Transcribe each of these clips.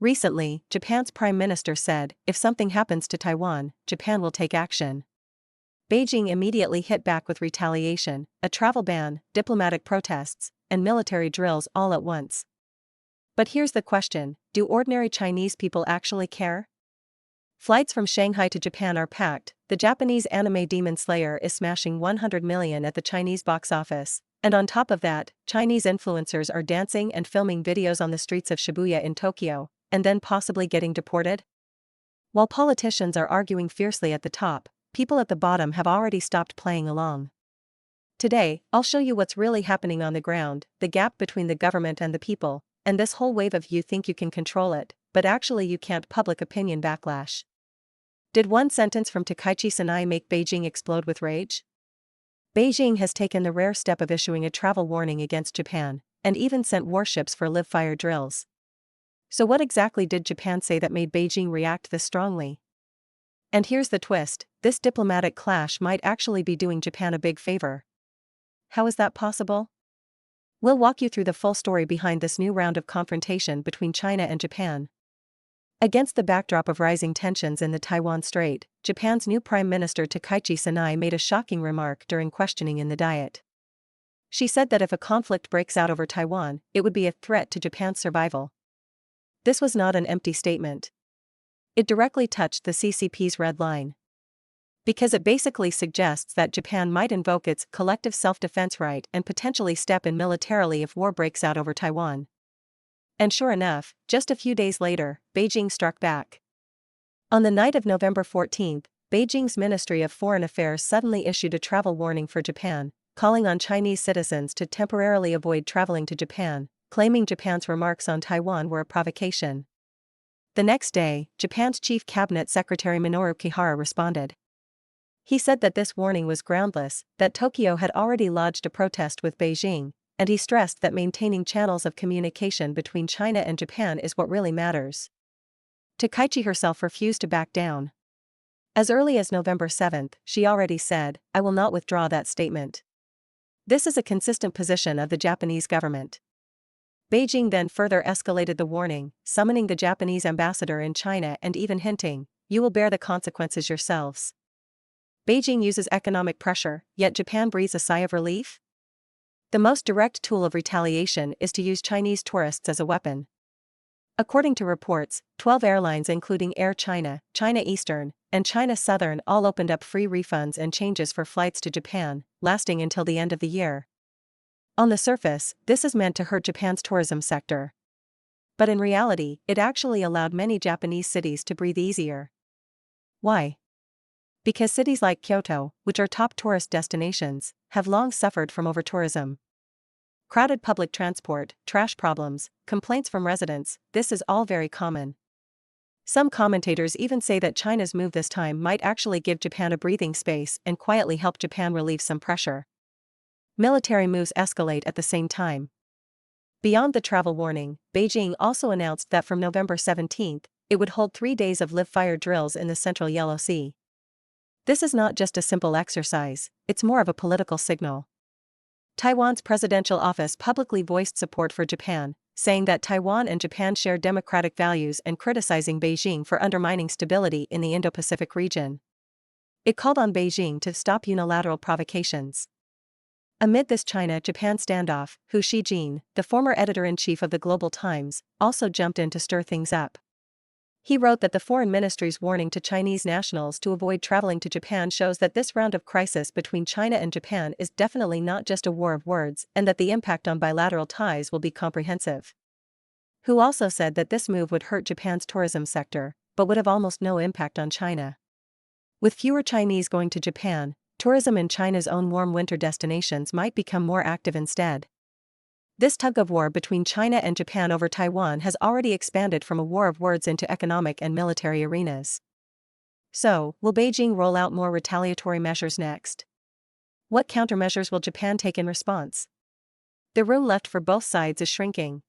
Recently, Japan's prime minister said, if something happens to Taiwan, Japan will take action. Beijing immediately hit back with retaliation, a travel ban, diplomatic protests, and military drills all at once. But here's the question, do ordinary Chinese people actually care? Flights from Shanghai to Japan are packed, the Japanese anime Demon Slayer is smashing 100 million at the Chinese box office, and on top of that, Chinese influencers are dancing and filming videos on the streets of Shibuya in Tokyo, and then possibly getting deported? While politicians are arguing fiercely at the top, people at the bottom have already stopped playing along. Today, I'll show you what's really happening on the ground, the gap between the government and the people, and this whole wave of you think you can control it, but actually you can't public opinion backlash. Did one sentence from Takaichi Sanai make Beijing explode with rage? Beijing has taken the rare step of issuing a travel warning against Japan, and even sent warships for live-fire drills. So what exactly did Japan say that made Beijing react this strongly? And here's the twist, this diplomatic clash might actually be doing Japan a big favor. How is that possible? We'll walk you through the full story behind this new round of confrontation between China and Japan. Against the backdrop of rising tensions in the Taiwan Strait, Japan's new Prime Minister Takaichi Sanai made a shocking remark during questioning in the Diet. She said that if a conflict breaks out over Taiwan, it would be a threat to Japan's survival. This was not an empty statement. It directly touched the CCP's red line. Because it basically suggests that Japan might invoke its collective self-defense right and potentially step in militarily if war breaks out over Taiwan. And sure enough, just a few days later, Beijing struck back. On the night of November 14, Beijing's Ministry of Foreign Affairs suddenly issued a travel warning for Japan, calling on Chinese citizens to temporarily avoid traveling to Japan, claiming Japan's remarks on Taiwan were a provocation. The next day, Japan's Chief Cabinet Secretary Minoru Kihara responded. He said that this warning was groundless, that Tokyo had already lodged a protest with Beijing, and he stressed that maintaining channels of communication between China and Japan is what really matters. Takaichi herself refused to back down. As early as November 7, she already said, "I will not withdraw that statement." This is a consistent position of the Japanese government. Beijing then further escalated the warning, summoning the Japanese ambassador in China and even hinting, "You will bear the consequences yourselves." Beijing uses economic pressure, yet Japan breathes a sigh of relief? The most direct tool of retaliation is to use Chinese tourists as a weapon. According to reports, 12 airlines including Air China, China Eastern, and China Southern all opened up free refunds and changes for flights to Japan, lasting until the end of the year. On the surface, this is meant to hurt Japan's tourism sector. But in reality, it actually allowed many Japanese cities to breathe easier. Why? Because cities like Kyoto, which are top tourist destinations, have long suffered from overtourism. Crowded public transport, trash problems, complaints from residents, this is all very common. Some commentators even say that China's move this time might actually give Japan a breathing space and quietly help Japan relieve some pressure. Military moves escalate at the same time. Beyond the travel warning, Beijing also announced that from November 17, it would hold 3 days of live-fire drills in the central Yellow Sea. This is not just a simple exercise, it's more of a political signal. Taiwan's presidential office publicly voiced support for Japan, saying that Taiwan and Japan share democratic values and criticizing Beijing for undermining stability in the Indo-Pacific region. It called on Beijing to stop unilateral provocations. Amid this China-Japan standoff, Hu Xijin, the former editor-in-chief of the Global Times, also jumped in to stir things up. He wrote that the foreign ministry's warning to Chinese nationals to avoid traveling to Japan shows that this round of crisis between China and Japan is definitely not just a war of words and that the impact on bilateral ties will be comprehensive. Hu also said that this move would hurt Japan's tourism sector, but would have almost no impact on China. With fewer Chinese going to Japan, tourism in China's own warm winter destinations might become more active instead. This tug-of-war between China and Japan over Taiwan has already expanded from a war of words into economic and military arenas. So, will Beijing roll out more retaliatory measures next? What countermeasures will Japan take in response? The room left for both sides is shrinking.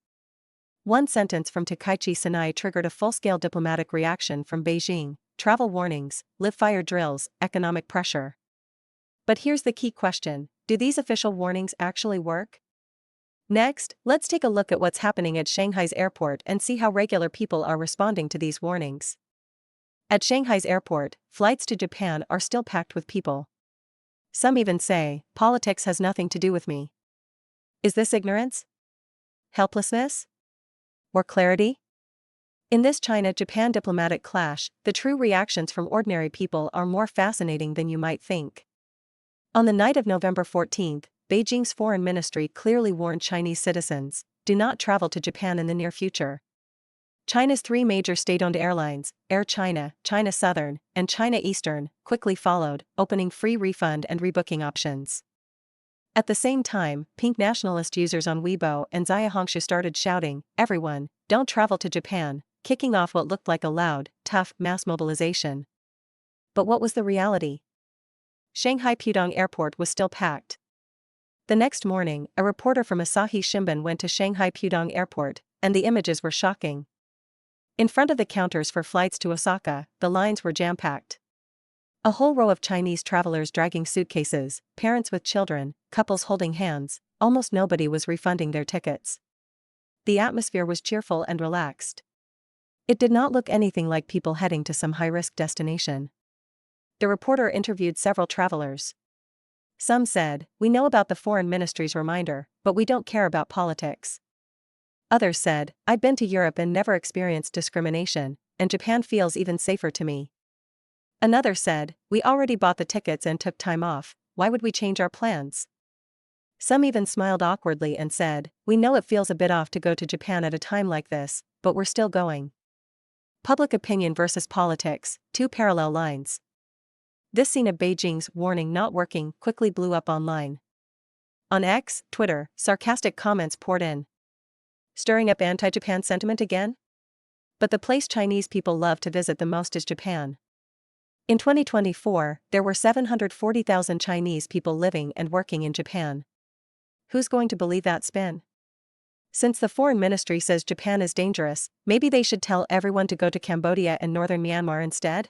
One sentence from Takaichi Sanai triggered a full-scale diplomatic reaction from Beijing: travel warnings, live-fire drills, economic pressure. But here's the key question: do these official warnings actually work? Next, let's take a look at what's happening at Shanghai's airport and see how regular people are responding to these warnings. At Shanghai's airport, flights to Japan are still packed with people. Some even say, politics has nothing to do with me. Is this ignorance? Helplessness? Or clarity? In this China-Japan diplomatic clash, the true reactions from ordinary people are more fascinating than you might think. On the night of November 14, Beijing's foreign ministry clearly warned Chinese citizens, do not travel to Japan in the near future. China's three major state-owned airlines, Air China, China Southern, and China Eastern, quickly followed, opening free refund and rebooking options. At the same time, pink nationalist users on Weibo and Xiaohongshu started shouting, "Everyone, don't travel to Japan," kicking off what looked like a loud, tough mass mobilization. But what was the reality? Shanghai Pudong Airport was still packed. The next morning, a reporter from Asahi Shimbun went to Shanghai Pudong Airport, and the images were shocking. In front of the counters for flights to Osaka, the lines were jam-packed. A whole row of Chinese travelers dragging suitcases, parents with children, couples holding hands, almost nobody was refunding their tickets. The atmosphere was cheerful and relaxed. It did not look anything like people heading to some high-risk destination. The reporter interviewed several travelers. Some said, "We know about the foreign ministry's reminder, but we don't care about politics." Others said, "I've been to Europe and never experienced discrimination, and Japan feels even safer to me." Another said, "We already bought the tickets and took time off, why would we change our plans?" Some even smiled awkwardly and said, "We know it feels a bit off to go to Japan at a time like this, but we're still going." Public opinion versus politics, two parallel lines. This scene of Beijing's warning not working quickly blew up online. On X, Twitter, sarcastic comments poured in. Stirring up anti-Japan sentiment again? But the place Chinese people love to visit the most is Japan. In 2024, there were 740,000 Chinese people living and working in Japan. Who's going to believe that spin? Since the foreign ministry says Japan is dangerous, maybe they should tell everyone to go to Cambodia and northern Myanmar instead?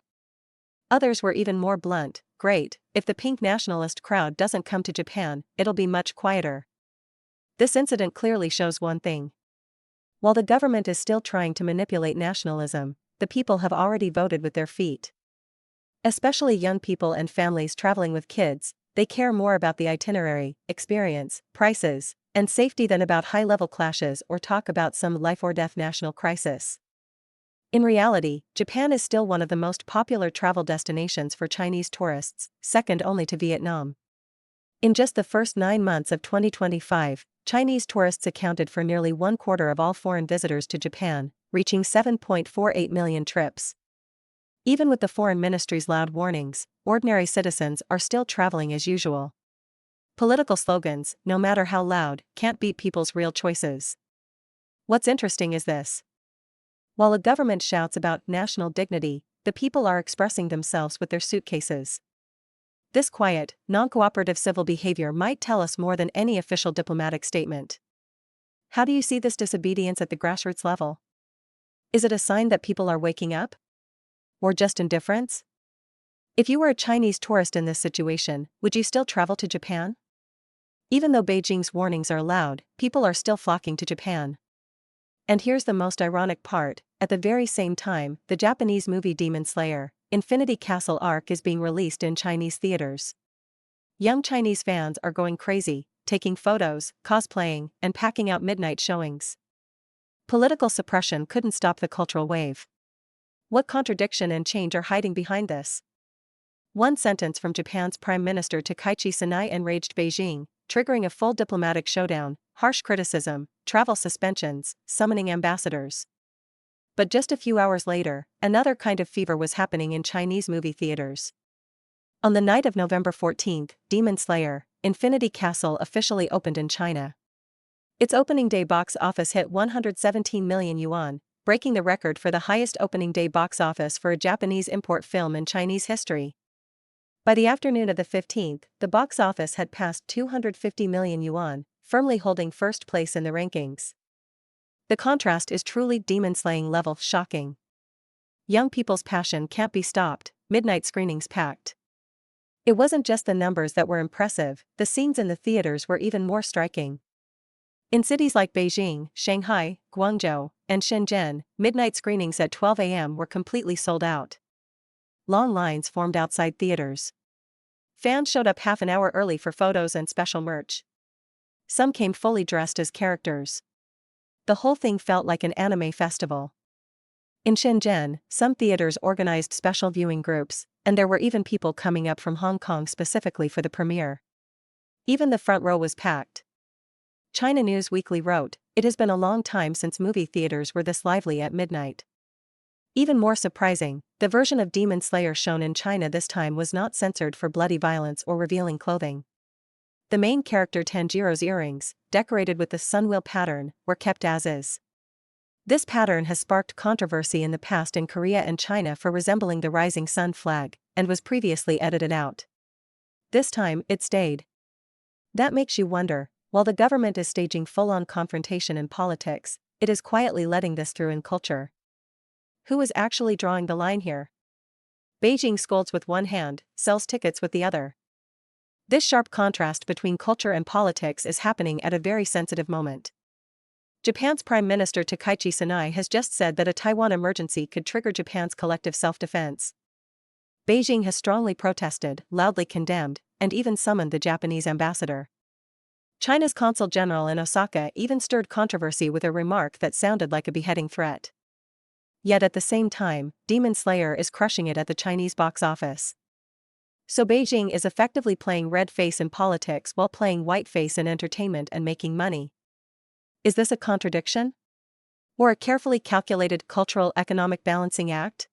Others were even more blunt, "Great, if the pink nationalist crowd doesn't come to Japan, it'll be much quieter." This incident clearly shows one thing. While the government is still trying to manipulate nationalism, the people have already voted with their feet. Especially young people and families traveling with kids, they care more about the itinerary, experience, prices, and safety than about high-level clashes or talk about some life-or-death national crisis. In reality, Japan is still one of the most popular travel destinations for Chinese tourists, second only to Vietnam. In just the first 9 months of 2025, Chinese tourists accounted for nearly 1/4 of all foreign visitors to Japan, reaching 7.48 million trips. Even with the foreign ministry's loud warnings, ordinary citizens are still traveling as usual. Political slogans, no matter how loud, can't beat people's real choices. What's interesting is this. While a government shouts about national dignity, the people are expressing themselves with their suitcases. This quiet, non-cooperative civil behavior might tell us more than any official diplomatic statement. How do you see this disobedience at the grassroots level? Is it a sign that people are waking up? Or just indifference? If you were a Chinese tourist in this situation, would you still travel to Japan? Even though Beijing's warnings are loud, people are still flocking to Japan. And here's the most ironic part, at the very same time, the Japanese movie Demon Slayer, Infinity Castle Arc is being released in Chinese theaters. Young Chinese fans are going crazy, taking photos, cosplaying, and packing out midnight showings. Political suppression couldn't stop the cultural wave. What contradiction and change are hiding behind this? One sentence from Japan's Prime Minister Takaichi Sanae enraged Beijing, triggering a full diplomatic showdown, harsh criticism, travel suspensions, summoning ambassadors. But just a few hours later, another kind of fever was happening in Chinese movie theaters. On the night of November 14, Demon Slayer, Infinity Castle officially opened in China. Its opening day box office hit 117 million yuan, breaking the record for the highest opening day box office for a Japanese import film in Chinese history. By the afternoon of the 15th, the box office had passed 250 million yuan, firmly holding first place in the rankings. The contrast is truly demon-slaying level shocking. Young people's passion can't be stopped, midnight screenings packed. It wasn't just the numbers that were impressive, the scenes in the theaters were even more striking. In cities like Beijing, Shanghai, Guangzhou, and Shenzhen, midnight screenings at 12 a.m. were completely sold out. Long lines formed outside theaters. Fans showed up half an hour early for photos and special merch. Some came fully dressed as characters. The whole thing felt like an anime festival. In Shenzhen, some theaters organized special viewing groups, and there were even people coming up from Hong Kong specifically for the premiere. Even the front row was packed. China News Weekly wrote, "It has been a long time since movie theaters were this lively at midnight." Even more surprising, the version of Demon Slayer shown in China this time was not censored for bloody violence or revealing clothing. The main character Tanjiro's earrings, decorated with the sunwheel pattern, were kept as is. This pattern has sparked controversy in the past in Korea and China for resembling the rising sun flag, and was previously edited out. This time, it stayed. That makes you wonder, while the government is staging full-on confrontation in politics, it is quietly letting this through in culture. Who is actually drawing the line here? Beijing scolds with one hand, sells tickets with the other. This sharp contrast between culture and politics is happening at a very sensitive moment. Japan's Prime Minister Takaichi Sanai has just said that a Taiwan emergency could trigger Japan's collective self-defense. Beijing has strongly protested, loudly condemned, and even summoned the Japanese ambassador. China's consul general in Osaka even stirred controversy with a remark that sounded like a beheading threat. Yet at the same time, Demon Slayer is crushing it at the Chinese box office. So Beijing is effectively playing red face in politics while playing white face in entertainment and making money. Is this a contradiction? Or a carefully calculated cultural economic balancing act?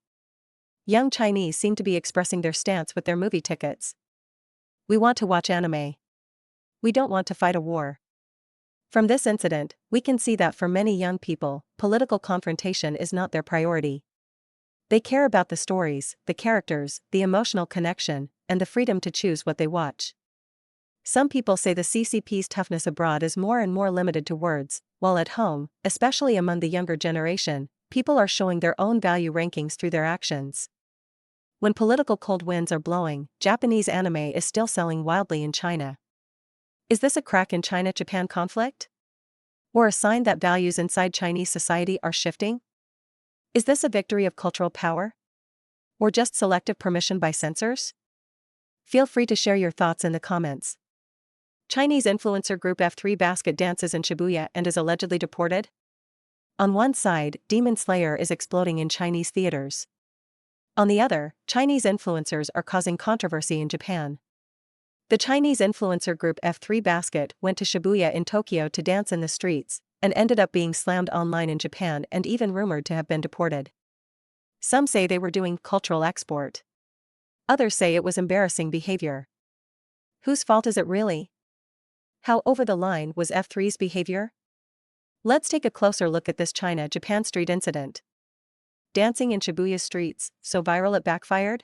Young Chinese seem to be expressing their stance with their movie tickets. We want to watch anime. We don't want to fight a war. From this incident, we can see that for many young people, political confrontation is not their priority. They care about the stories, the characters, the emotional connection, and the freedom to choose what they watch. Some people say the CCP's toughness abroad is more and more limited to words, while at home, especially among the younger generation, people are showing their own value rankings through their actions. When political cold winds are blowing, Japanese anime is still selling wildly in China. Is this a crack in China-Japan conflict? Or a sign that values inside Chinese society are shifting? Is this a victory of cultural power? Or just selective permission by censors? Feel free to share your thoughts in the comments. Chinese influencer group F3 Basket dances in Shibuya and is allegedly deported? On one side, Demon Slayer is exploding in Chinese theaters. On the other, Chinese influencers are causing controversy in Japan. The Chinese influencer group F3 Basket went to Shibuya in Tokyo to dance in the streets, and ended up being slammed online in Japan and even rumored to have been deported. Some say they were doing cultural export. Others say it was embarrassing behavior. Whose fault is it really? How over the line was F3's behavior? Let's take a closer look at this China-Japan street incident. Dancing in Shibuya streets, so viral it backfired?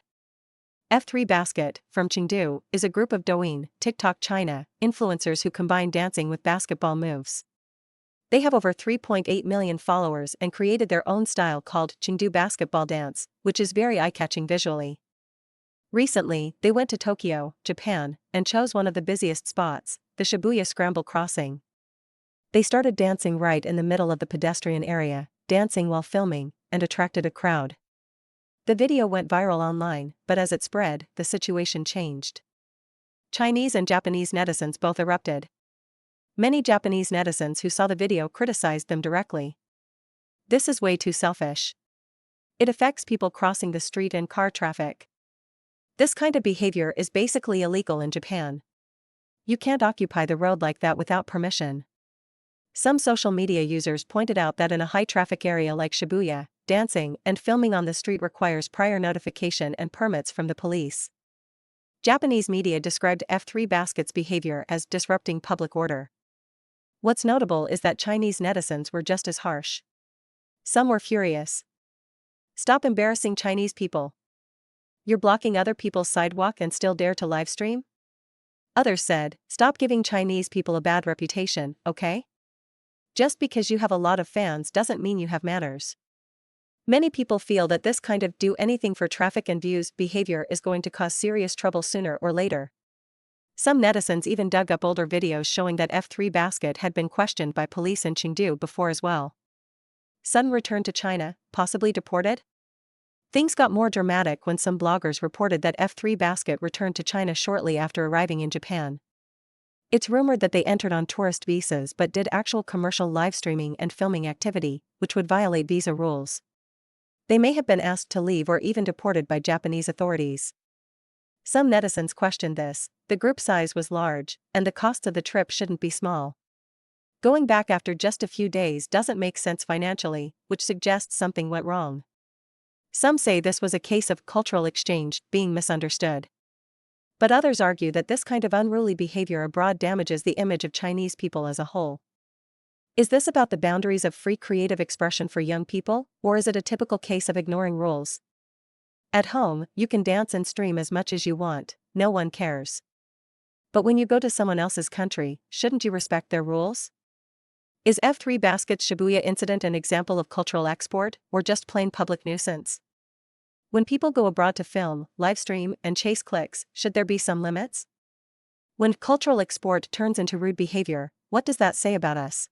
F3 Basket, from Chengdu, is a group of Douyin, TikTok China, influencers who combine dancing with basketball moves. They have over 3.8 million followers and created their own style called Chengdu Basketball Dance, which is very eye-catching visually. Recently, they went to Tokyo, Japan, and chose one of the busiest spots, the Shibuya Scramble Crossing. They started dancing right in the middle of the pedestrian area, dancing while filming, and attracted a crowd. The video went viral online, but as it spread, the situation changed. Chinese and Japanese netizens both erupted. Many Japanese netizens who saw the video criticized them directly. This is way too selfish. It affects people crossing the street and car traffic. This kind of behavior is basically illegal in Japan. You can't occupy the road like that without permission. Some social media users pointed out that in a high-traffic area like Shibuya, dancing and filming on the street requires prior notification and permits from the police. Japanese media described F3 Basket's behavior as disrupting public order. What's notable is that Chinese netizens were just as harsh. Some were furious. Stop embarrassing Chinese people. You're blocking other people's sidewalk and still dare to livestream? Others said, stop giving Chinese people a bad reputation, okay? Just because you have a lot of fans doesn't mean you have manners. Many people feel that this kind of do anything for traffic and views behavior is going to cause serious trouble sooner or later. Some netizens even dug up older videos showing that F3 basket had been questioned by police in Chengdu before as well. Sudden return to China, possibly deported? Things got more dramatic when some bloggers reported that F3 basket returned to China shortly after arriving in Japan. It's rumored that they entered on tourist visas but did actual commercial live streaming and filming activity, which would violate visa rules. They may have been asked to leave or even deported by Japanese authorities. Some netizens questioned this. The group size was large, and the costs of the trip shouldn't be small. Going back after just a few days doesn't make sense financially, which suggests something went wrong. Some say this was a case of cultural exchange being misunderstood. But others argue that this kind of unruly behavior abroad damages the image of Chinese people as a whole. Is this about the boundaries of free creative expression for young people, or is it a typical case of ignoring rules? At home, you can dance and stream as much as you want, no one cares. But when you go to someone else's country, shouldn't you respect their rules? Is F3 Basket's Shibuya incident an example of cultural export, or just plain public nuisance? When people go abroad to film, live stream, and chase clicks, should there be some limits? When cultural export turns into rude behavior, what does that say about us?